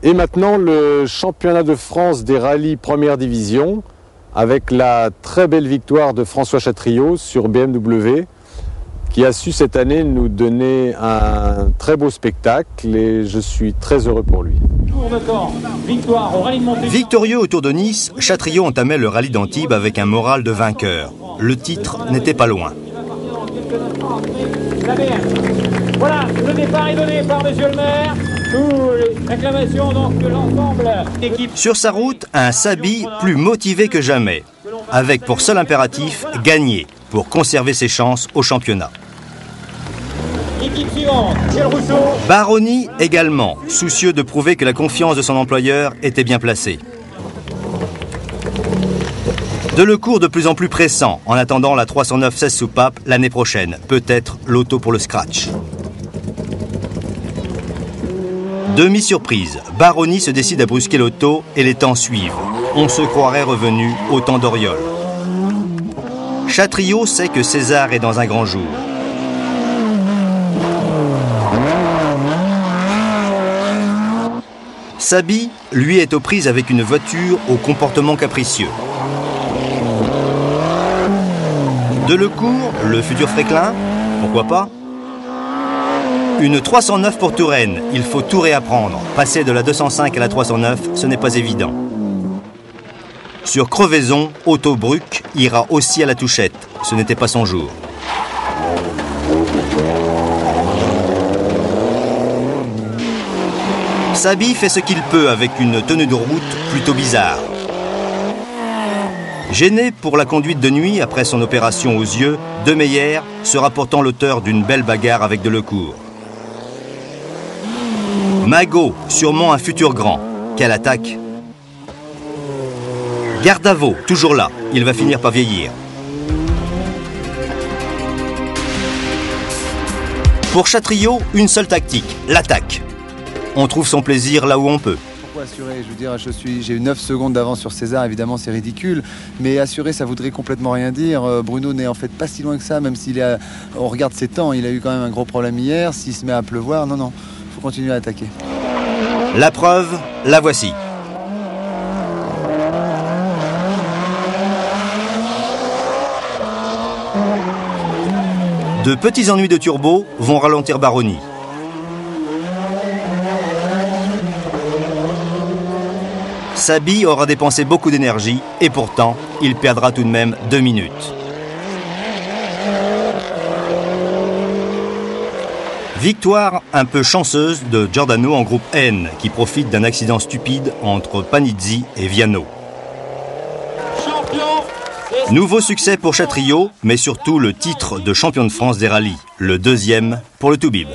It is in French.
Et maintenant, le championnat de France des rallyes première division, avec la très belle victoire de François Chatriot sur BMW, qui a su cette année nous donner un très beau spectacle et je suis très heureux pour lui. Victorieux au Tour de Nice, Chatriot entamait le rallye d'Antibes avec un moral de vainqueur. Le titre n'était pas loin. Voilà, le départ est donné par monsieur le maire. L'acclamation donc de l'ensemble d'équipe. Sur sa route, un Saby plus motivé que jamais, avec pour seul impératif gagner pour conserver ses chances au championnat. Équipe suivante, Gilles Rousseau. Baroni également, soucieux de prouver que la confiance de son employeur était bien placée. Delecourt de plus en plus pressant en attendant la 309 16 soupapes l'année prochaine, peut-être l'auto pour le scratch. Demi-surprise, Baroni se décide à brusquer l'auto et les temps suivent. On se croirait revenu au temps d'Oriol. Chatriot sait que César est dans un grand jour. Saby, lui, est aux prises avec une voiture au comportement capricieux. Delecourt, le futur Fréquelin, pourquoi pas? Une 309 pour Touraine, il faut tout réapprendre. Passer de la 205 à la 309, ce n'est pas évident. Sur Crevaison, Otto Bruck ira aussi à la touchette. Ce n'était pas son jour. Saby fait ce qu'il peut avec une tenue de route plutôt bizarre. Gêné pour la conduite de nuit après son opération aux yeux, De Meyer sera pourtant l'auteur d'une belle bagarre avec Delecourt. Magot, sûrement un futur grand. Quelle attaque! Gardavo, toujours là. Il va finir par vieillir. Pour Chatriot, une seule tactique, l'attaque. On trouve son plaisir là où on peut. Pourquoi assurer? Je veux dire, j'ai eu 9 secondes d'avance sur César, évidemment c'est ridicule, mais assurer ça voudrait complètement rien dire. Bruno n'est en fait pas si loin que ça, même s'il a, on regarde ses temps, il a eu quand même un gros problème hier, s'il se met à pleuvoir, non, faut continuer à attaquer. La preuve, la voici. De petits ennuis de turbo vont ralentir Baroni. Saby aura dépensé beaucoup d'énergie et pourtant, il perdra tout de même 2 minutes. Victoire un peu chanceuse de Giordano en groupe N qui profite d'un accident stupide entre Panizzi et Viano. Nouveau succès pour Chatriot, mais surtout le titre de champion de France des rallyes, le 2e pour le Toubib.